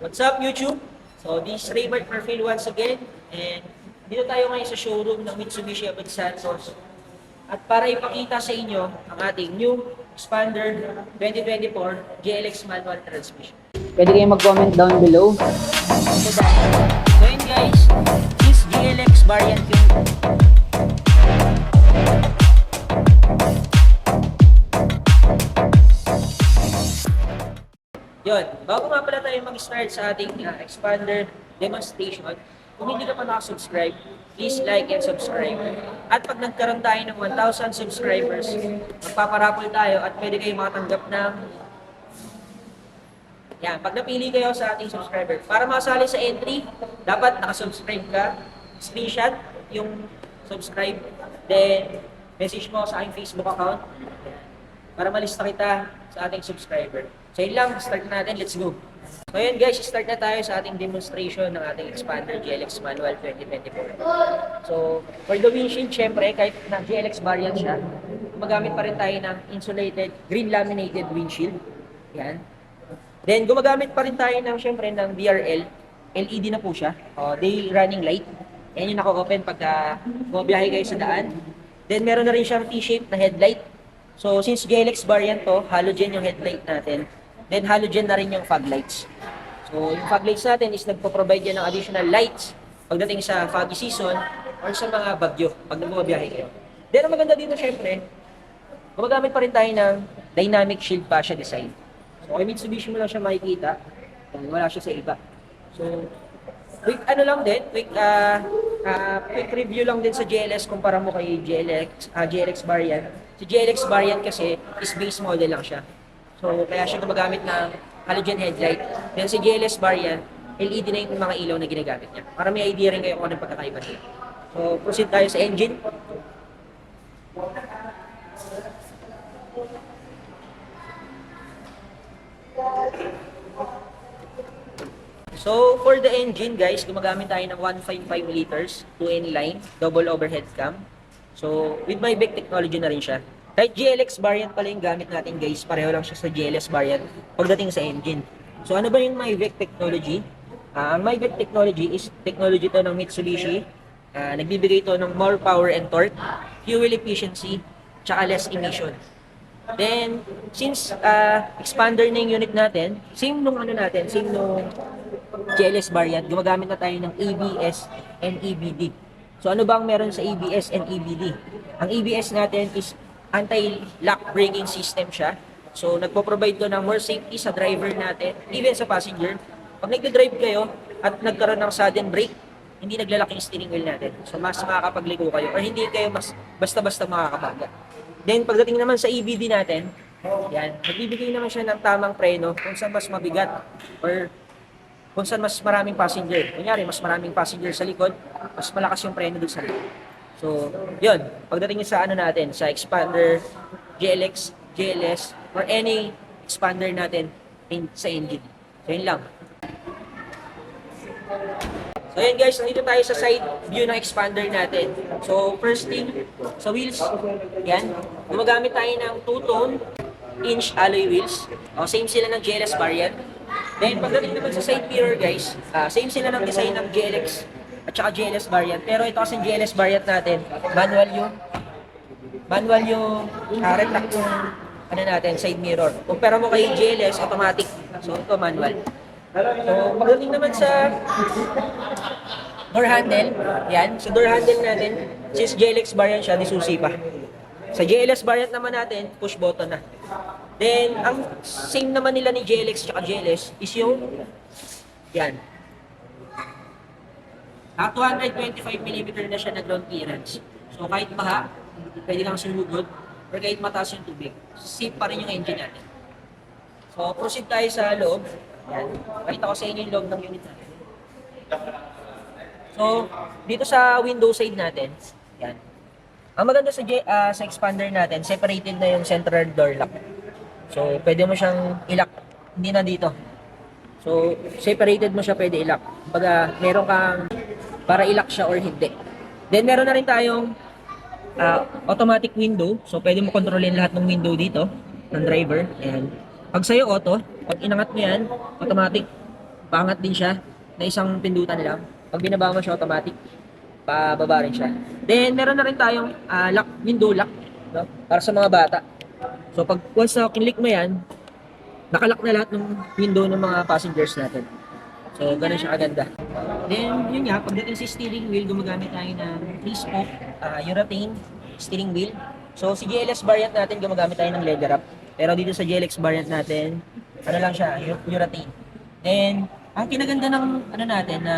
What's up, YouTube? So, this is Raymart Perfil once again. And dito tayo ngayon sa showroom ng Mitsubishi Abad Santos. At para ipakita sa inyo ang ating new Expander 2024 GLX manual transmission. Pwede kayong mag-comment down below. So yun guys, this GLX variant yung Yun, bago nga pala tayo mag-start sa ating Expander demonstration, kung hindi ka pa nakasubscribe, please like and subscribe. At pag nagkaroon tayo ng 1,000 subscribers, magpaparapol tayo at pwede kayo makatanggap ng yan, pag napili kayo sa ating subscriber. Para masali sa entry, dapat nakasubscribe ka, screenshot yung subscribe, then message mo sa aking Facebook account para malista kita sa ating subscriber. So yun lang, start natin, let's go. So yun guys, start na tayo sa ating demonstration ng ating Expander GLX Manual 2024. So for the windshield, syempre, kahit na GLX variant siya, gumagamit pa rin tayo ng insulated, green laminated windshield. Yan. Then gumagamit pa rin tayo ng, syempre, ng VRL. LED na po siya, day running light. Yan yung naka-open pagka bumabiyahe kayo sa daan. Then meron na rin siyang T-shape na headlight. So since GLX variant to, halogen yung headlight natin. Then halogen na rin yung fog lights. So yung fog lights natin is nagpo-provide yan ng additional lights pagdating sa foggy season or sa mga bagyo pag bumabiyahe kayo. Then ang maganda dito syempre, gumagamit pa rin tayo ng dynamic shield fascia design. So kay Mitsubishi mo lang siya makikita, wala siya sa iba. So quick ano lang din, quick review lang din sa GLS kumpara mo kay GLX variant. Si GLX variant kasi is base model lang siya. So, kaya siya gumagamit ng halogen headlight. Then si GLS variant, LED na yung mga ilaw na ginagamit niya. Para may idea rin kayo kung anong pagkakaiba nila. So, proceed tayo sa engine. So, for the engine guys, gumagamit tayo ng 155 liters, 2 inline, double overhead cam. So, with my Mybec technology na rin siya. Kahit GLX variant pala yung gamit natin guys, pareho lang siya sa GLS variant pagdating sa engine. So ano ba yung Mybec technology? Ang Mybec technology is technology to ng Mitsubishi. Nagbibigay to ng more power and torque, fuel efficiency, tsaka less emission. Then, since expander na yung unit natin, same nung GLS variant, gumagamit na tayo ng ABS and EBD. So ano bang meron sa ABS and EBD? Ang ABS natin is anti-lock braking system siya. So, nagpo-provide to ng more safety sa driver natin, even sa passenger. Pag nagde-drive kayo at nagkaroon ng sudden brake, hindi naglalak yung steering wheel natin. So, mas makakapagliko kayo or hindi kayo mas basta-basta makakabaga. Then, pagdating naman sa EBD natin, yan, nagbibigay naman siya ng tamang preno kung saan mas mabigat or kung saan mas maraming passenger. Kunyari, mas maraming passenger sa likod, mas malakas yung preno doon sa likod. So, yun. Pagdating sa natin, sa Expander, GLX, GLS, or any expander natin sa engine. So, yun lang. So, yun guys, nandito tayo sa side view ng expander natin. So, first thing, sa wheels, yan. Gumagamit tayo ng 2-tone inch alloy wheels. Same sila ng GLS variant. Then, pagdating naman sa side mirror guys, same sila ng design ng GLX at saka GLS variant. Pero ito kasi GLS variant natin, manual yung retract yung natin, side mirror. Kumpara mo kay GLS, automatic. So ito manual. So pagdating naman sa door handle, yan. So door handle natin, since GLX variant siya, disusi pa. Sa GLS variant naman natin, push button na. Then, ang same naman nila ni GLX at GLS is yung yan. 225mm na siya na ground clearance. So kahit baha, pwede kang sumugod or kahit mataas yung tubig, safe pa rin yung engine natin. So proceed tayo sa loob. Yan. Pakita ko sa inyo yung loob ng unit natin. So dito sa window side natin, yan. Ang maganda sa expander natin, separated na yung central door lock. So pwede mo siyang i-lock, hindi na dito. So separated mo siya, pwede i-lock. Kumbaga meron kang para i-lock siya or hindi. Then meron na rin tayong automatic window. So pwede mo kontrolin lahat ng window dito ng driver. Ayan. Pag sa'yo auto, pag inangat mo yan, automatic Paangat din siya na isang pindutan lang. Pag binaba mo siya automatic, pababa rin siya. Then meron na rin tayong lock, window lock, no? Para sa mga bata. So pag once na kinlik mo yan, nakalock na lahat ng window ng mga passengers natin. So ganun siya kaganda. Then yun nga, pagdating sa steering wheel, gumagamit tayo ng 3-spoke urethane steering wheel. So si GLS variant natin, gumagamit tayo ng leather wrap. Pero dito sa GLX variant natin, ano lang siya, urethane. Then, ang kinaganda ng ano natin na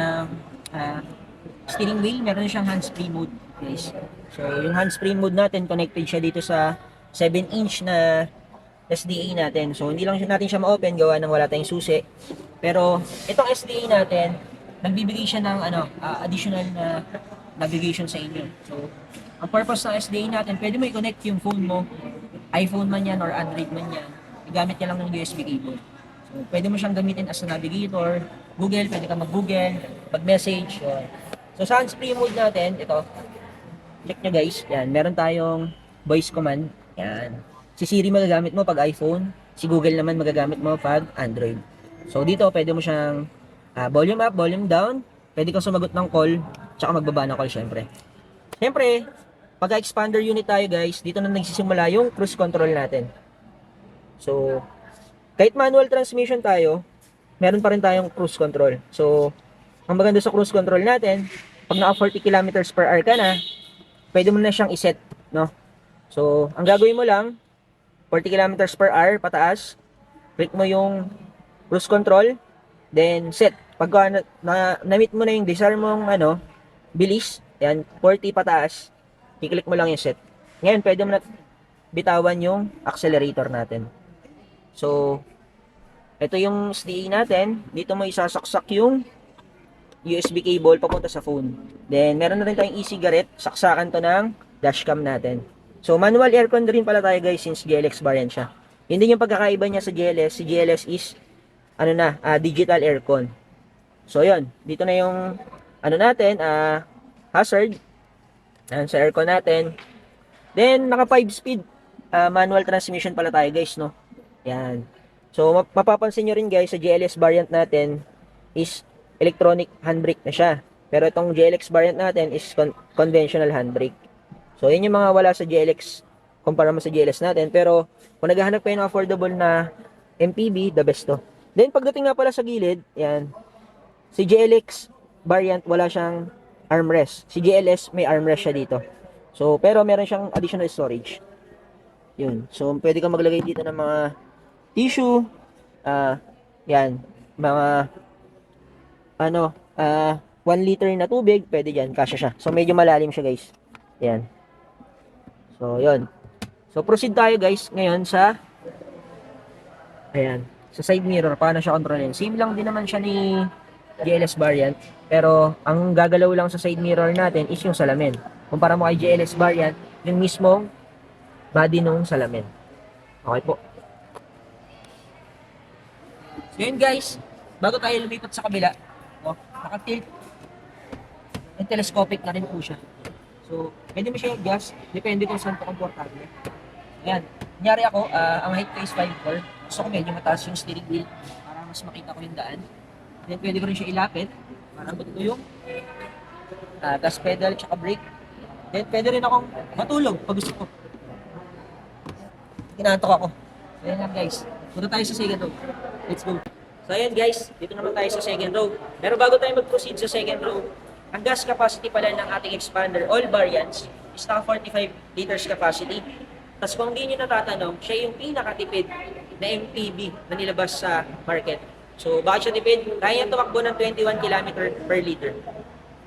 steering wheel, meron siyang hands-free mode, guys. So, yung hands-free mode natin, connected siya dito sa 7-inch na SDA natin. So, hindi lang natin siya ma-open, gawa ng wala tayong susi. Pero, itong SDA natin, nagbibigay siya ng additional na navigation sa inyo. So, ang purpose ng SDA natin, pwede mo i-connect yung phone mo, iPhone man yan or Android man yan, igamit niya lang ng USB cable. So, pwede mo siyang gamitin as a navigator, Google, pwede ka mag-Google, mag-message. So, sa hands-free mode natin, ito, check nyo guys, yan, meron tayong voice command, yan. Si Siri magagamit mo pag iPhone, si Google naman magagamit mo pag Android. So, dito, pwede mo siyang volume up, volume down, pwede kang sumagot ng call, tsaka magbaba ng call, syempre. Syempre, pagka-expander unit tayo guys, dito na nagsisimula yung cruise control natin. So, kahit manual transmission tayo, meron pa rin tayong cruise control. So, ang maganda sa cruise control natin, pag naka 40 kilometers per hour ka na, pwede mo na siyang iset, no? So, ang gagawin mo lang, 40 kilometers per hour, pataas, click mo yung cruise control, then set. Pagka na-meet mo na yung desired mong bilis, yan, 40 pataas, i-click mo lang yung set. Ngayon, pwede mo na bitawan yung accelerator natin. So, ito yung SDA natin. Dito mo isasaksak yung USB cable papunta sa phone. Then, meron na rin tayong e-cigarette. Saksakan to ng dashcam natin. So, manual aircon rin pala tayo guys since GLX variant siya. Hindi yung pagkakaiba niya sa GLS. Si GLS is, digital aircon. So, yun. Dito na yung, hazard. Yan, sa aircon natin. Then, naka 5-speed manual transmission pala tayo guys, no? Yan. So, mapapansin nyo rin guys, sa GLS variant natin is electronic handbrake na siya. Pero itong GLX variant natin is conventional handbrake. So, yun yung mga wala sa GLX kumpara mo sa GLS natin. Pero, kung naghahanap kayo ng affordable na MPV, the best to. Then, pagdating nga pala sa gilid, yan, si GLX variant, wala siyang armrest. Si GLS, may armrest siya dito. So, pero meron siyang additional storage. Yun. So, pwede kang maglagay dito ng mga tissue, yan, mga 1 liter na tubig, pwede dyan, kasya siya. So, medyo malalim siya guys. Yan. So, yun. So, proceed tayo guys ngayon sa sa side mirror. Paano siya kontrolin? Same lang din naman siya ni GLS variant. Pero, ang gagalaw lang sa side mirror natin is yung salamin. Kumpara mo kay GLS variant, yung mismong body nung salamin. Okay po. So yun guys, bago tayo lumipat sa kabila, naka-tilt and telescopic na rin po siya. So, pwede mo siya i-adjust, depende kung saan po komportable. Ayan, nangyari ako, ang height ko is 5'4". Gusto ko medyo mataas yung steering wheel para mas makita ko yung daan. Then pwede ko rin siya ilapit para buto yung gas pedal tsaka brake. Then pwede rin akong matulog pag gusto ko. Kinantok ako. So yan lang guys. Punta tayo sa second row. Let's go. So ayan guys, dito naman tayo sa second row. Pero bago tayo mag-proceed sa second row, ang gas capacity pala ng ating expander, all variants, is naka 45 liters capacity. Tapos kung hindi nyo natatanong, siya yung pinakatipid na MPV na nilabas sa market. So bakit siya tipid? Kaya tumakbo ng 21 km per liter.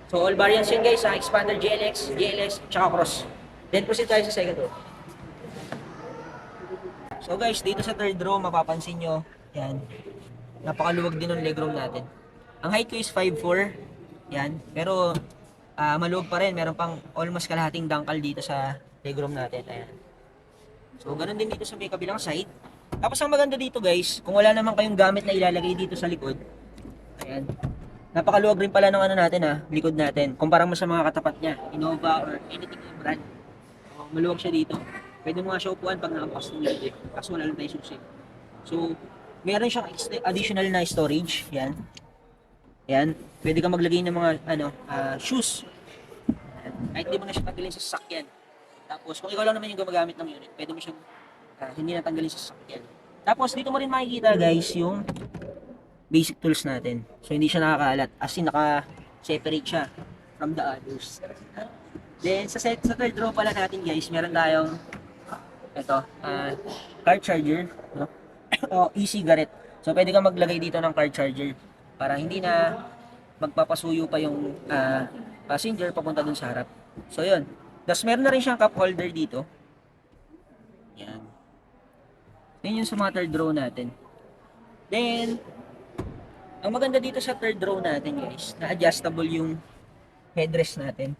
So all variants yun guys, expander GLX, GLS, tsaka Cross. Then proceed tayo sa second row. So guys, dito sa third row, mapapansin nyo, yan, napakaluwag din ng legroom natin. Ang height ko is 5'4", yan, pero maluwag pa rin, meron pang almost kalahating dangkal dito sa legroom natin, ayan. So ganun din dito sa may kabilang side. Tapos ang maganda dito guys, kung wala naman kayong gamit na ilalagay dito sa likod, ayan, napakaluwag rin pala ng natin likod natin, kumpara mo sa mga katapat niya, Innova or anything na brand. So, maluwag siya dito. Pwede mo nga siya upuan pag nakampas ng lagi. Kaso wala lang tayo susi. So, meron siyang additional na storage. Yan. Yan. Pwede ka maglagay ng mga shoes. Yan. Kahit di mo na siya tanggalin sa sasakyan. Tapos kung ikaw lang naman yung gumagamit ng unit, pwede mo siyang hindi na tanggalin sa sasakyan. Tapos dito mo rin makikita guys yung basic tools natin. So hindi siya nakakalat. As in naka-separate siya from the others. Then sa third row pala natin guys, meron tayong car charger, no? O e-cigarette. So pwede kang maglagay dito ng car charger para hindi na magpapasuyo pa yung passenger papunta dun sa harap. So yun. Tapos meron na rin siyang cup holder dito. Yan. Yan yung sa mga third row natin. Then, ang maganda dito sa third row natin guys, na adjustable yung headrest natin.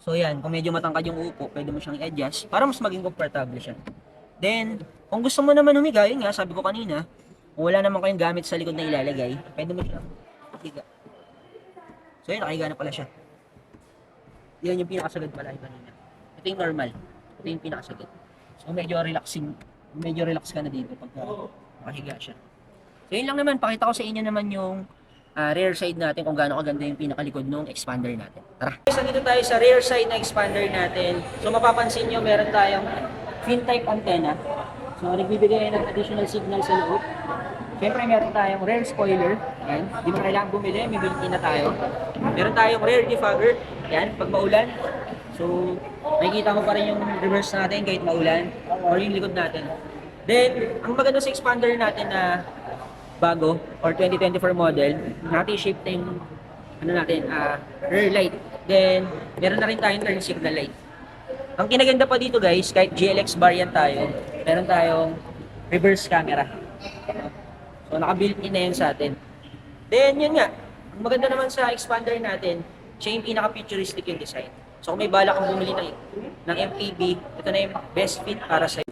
So yan, kung medyo matangkad yung upo, pwede mo siyang i-adjust para mas maging comfortable siya. Then, kung gusto mo naman humiga, yun nga, sabi ko kanina, kung wala naman kayong gamit sa likod na ilalagay, pwede mo siyang higa. So yun, nakahiga na pala siya. Yan yung pinakasagad pala yung kanina. Ito yung normal. Ito yung pinakasagad. So medyo relax ka na dito pag nakahiga siya. So yun lang naman, pakita ko sa inyo naman yung rear side natin kung gaano kaganda yung pinakalikod ng expander natin. Tara! Guys, nandito tayo sa rear side na expander natin. So mapapansin nyo, meron tayong fin type antenna. So nagbibigay ng additional signal sa loob. Siyempre meron tayong rear spoiler. Yan. Di mo kailangan bumili, may built-in na tayo. Meron tayong rear defogger. Yan, pag maulan. So makikita mo pa rin yung reverse natin kahit maulan or yung likod natin. Then, ang maganda sa expander natin na bago or 2024 model, shape na yung rear light. Then, meron na rin tayong turn signal light. Ang kinaganda pa dito guys, kahit GLX variant tayo, meron tayong reverse camera. So, naka-built-in na yun sa atin. Then, yun nga, ang maganda naman sa expander natin, siya yung pinaka-futuristic yung design. So, kung may balak kang bumili ng MPV, ito na yung best fit para sa'yo.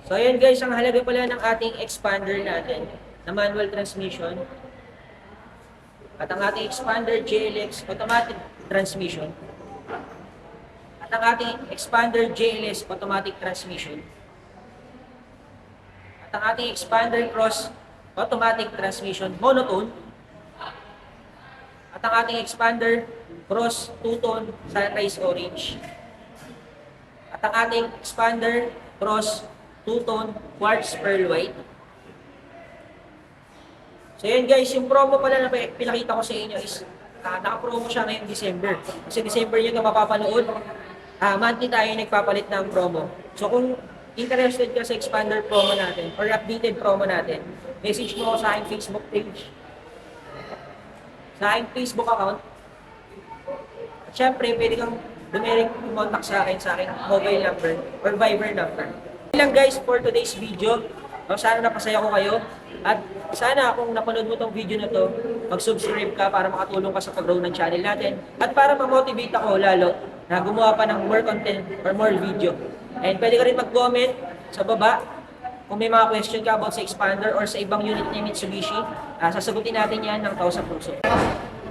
So, yun guys, ang halaga pala ng ating expander natin na manual transmission at ang ating expander JLX automatic transmission at ang ating expander JLS automatic transmission at ang ating expander cross automatic transmission monotone at ang ating expander cross two-tone sunrise orange at ang ating expander cross two-tone quartz pearl white. So yun guys, yung promo pala na pinakita ko sa inyo is naka-promo siya ngayong December. Kasi December yun na mapapanood. Monthly tayo nagpapalit ng promo. So kung interested ka sa expander promo natin or updated promo natin, message mo ako sa aking Facebook page, sa aking Facebook account. At syempre, pwede kang dumiring contact sa aking mobile number or Viber number. Yun lang guys for today's video. Sana napasaya ko kayo. At sana kung napanood mo tong video na to, mag-subscribe ka para makatulong ka sa pag-grow ng channel natin. At para ma-motivate ako lalo na gumawa pa ng more content or more video. And pwede ka rin mag-comment sa baba kung may mga question ka about sa expander or sa ibang unit ni Mitsubishi. Sasagutin natin yan ng taos sa puso.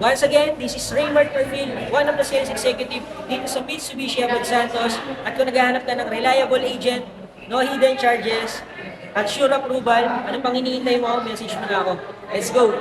Once again, this is Raymart Perfil, one of the sales executive dito sa Mitsubishi Abad Santos. At kung naghahanap ka ng reliable agent, no hidden charges, at sure approval, anong pang hinihintay mo? Message mo na ako. Let's go!